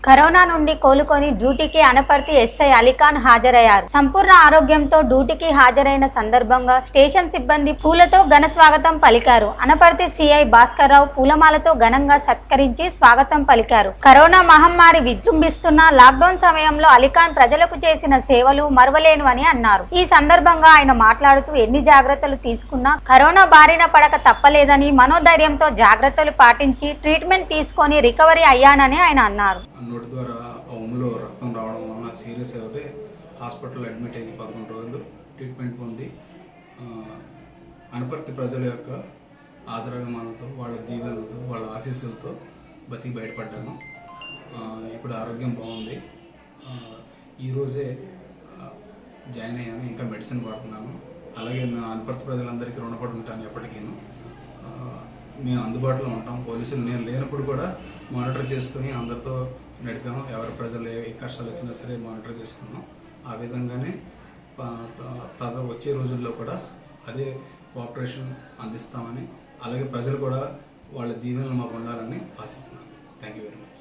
Corona నుండి కోలుకొని డ్యూటీకి అనపర్తి ఎస్ఐ అలీఖాన్ హాజరయ్యారు. సంపూర్ణ ఆరోగ్యంతో డ్యూటీకి హాజరైన సందర్భంగా స్టేషన్ సిబ్బంది పూలతో ఘన స్వాగతం పలికారు. అనపర్తి సిఐ భాస్కర్ రావు పూలమాలతో ఘనంగా సత్కరించి స్వాగతం పలికారు. కరోనా మహమ్మారి విజృంభిస్తున్న లాక్డౌన్ సమయంలో అలీఖాన్ ప్రజలకు చేసిన సేవలు మరువలేనివని అన్నారు. ఈ సందర్భంగా ఆయన మాట్లాడుతూ ఎన్ని జాగ్రత్తలు తీసుకున్నా కరోనా బారిన పడక తప్పలేదని, మనోధైర్యంతో జాగ్రత్తలు పాటించి ట్రీట్మెంట్ తీసుకొని రికవరీ అయ్యానని ఆయన అన్నారు. నోటి ద్వారా ఉమ్ములో రక్తం రావడం వలన సీరియస్ అయితే హాస్పిటల్ అడ్మిట్ అయ్యి 11 రోజులు ట్రీట్మెంట్ పొంది అనపర్తి ప్రజల యొక్క ఆదరాభిమానంతో, వాళ్ళ దీవెనలతో, వాళ్ళ ఆశీస్సులతో బతికి బయటపడ్డాను. ఇప్పుడు ఆరోగ్యం బాగుంది. ఈరోజే జాయిన్ అయ్యాను. ఇంకా మెడిసిన్ వాడుతున్నాను. అలాగే నా అనపర్తి ప్రజలందరికీ రుణపడి ఉంటాను. ఎప్పటికీను మేము అందుబాటులో ఉంటాం. పోలీసులు నేను లేనప్పుడు కూడా మానిటర్ చేసుకుని అందరితో నడిపాము. ఎవరి ప్రజలు ఏ కష్టాలు వచ్చినా సరే మానిటర్ చేసుకున్నాం. ఆ విధంగానే వచ్చే రోజుల్లో కూడా అదే కోఆపరేషన్ అందిస్తామని, అలాగే ప్రజలు కూడా వాళ్ళ దీవెనలు మాకు ఉండాలని ఆశిస్తున్నాను. Thank you very much.